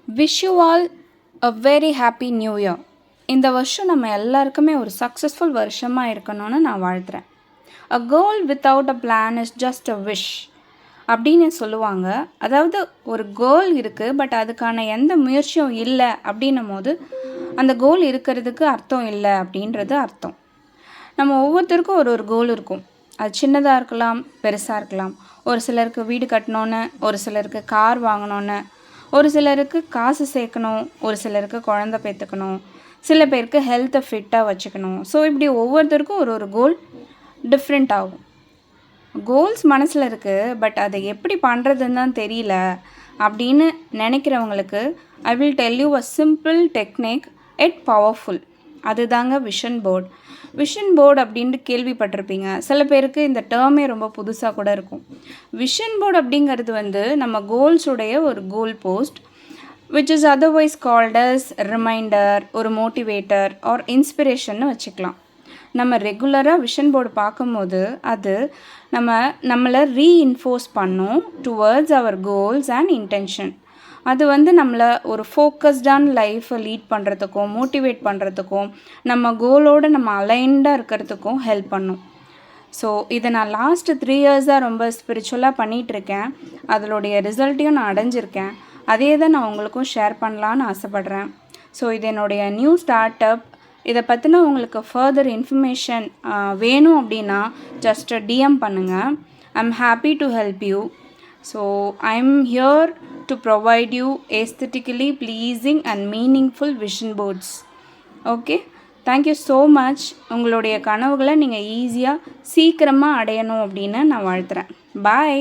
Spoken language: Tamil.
Wish you all a very happy new year. இந்த வருஷம் நம்ம எல்லாருக்குமே ஒரு சக்ஸஸ்ஃபுல் வருஷமாக இருக்கணும்னு நான் வாழ்த்துறேன். A goal without a plan is just a wish அப்படின்னு சொல்லுவாங்க. அதாவது ஒரு கோல் இருக்குது, பட் அதுக்கான எந்த முயற்சியும் இல்லை அப்படின்னும் போது அந்த கோல் இருக்கிறதுக்கு அர்த்தம் இல்லை அப்படின்றது அர்த்தம். நம்ம ஒவ்வொருத்தருக்கும் ஒரு ஒரு கோல் இருக்கும். அது சின்னதாக இருக்கலாம், பெருசாக இருக்கலாம். ஒரு சிலருக்கு வீடு கட்டணுன்னு, ஒரு சிலருக்கு கார் வாங்கணுன்னு, ஒரு சிலருக்கு காசு சேர்க்கணும், ஒரு சிலருக்கு குழந்த பெற்றுக்கணும், சில பேருக்கு ஹெல்த்தை ஃபிட்டாக வச்சுக்கணும். ஸோ இப்படி ஒவ்வொருத்தருக்கும் ஒரு ஒரு கோல் டிஃப்ரெண்ட் ஆகும். கோல்ஸ் மனசில் இருக்குது, பட் அதை எப்படி பண்ணுறதுன்னு தான் தெரியல அப்படின்னு நினைக்கிறவங்களுக்கு I will tell you a simple technique yet powerful. அதுதாங்க விஷன் போர்ட். விஷன் போர்டு அப்படின்ட்டு கேள்விப்பட்டிருப்பீங்க. சில பேருக்கு இந்த டேர்மே ரொம்ப புதுசாக கூட இருக்கும். விஷன் போர்டு அப்படிங்கிறது நம்ம கோல்ஸுடைய ஒரு goal post which is otherwise called as reminder, ஒரு மோட்டிவேட்டர் ஆர் இன்ஸ்பிரேஷன்னு வச்சுக்கலாம். நம்ம ரெகுலராக விஷன் போர்டு பார்க்கும்போது அது நம்மளை ரீஇன்ஃபோர்ஸ் பண்ணும் towards our goals and intention. அது நம்மளை ஒரு ஃபோக்கஸ்டான லைஃப்பை லீட் பண்ணுறதுக்கும் மோட்டிவேட் பண்ணுறதுக்கும் நம்ம கோலோடு நம்ம அலைன்டாக இருக்கிறதுக்கும் ஹெல்ப் பண்ணும். ஸோ இதை நான் லாஸ்ட்டு 3 இயர்ஸாக ரொம்ப ஸ்பிரிச்சுவலாக பண்ணிகிட்ருக்கேன். அதனுடைய ரிசல்ட்டையும் நான் அடைஞ்சிருக்கேன். அதே தான் நான் உங்களுக்கும் ஷேர் பண்ணலான்னு ஆசைப்பட்றேன். ஸோ இது என்னுடைய நியூ ஸ்டார்ட் அப். இதை பற்றின உங்களுக்கு ஃபர்தர் இன்ஃபர்மேஷன் வேணும் அப்படின்னா ஜஸ்ட் டிஎம் பண்ணுங்கள். I am happy to help you. So I am here to provide you aesthetically pleasing and meaningful vision boards. Okay, thank you so much. உங்களுடைய கனவுகளை நீங்கள் ஈஸியாக சீக்கிரமாக அடையணும் அப்படின்னு நான் வாழ்த்துறேன். பாய்.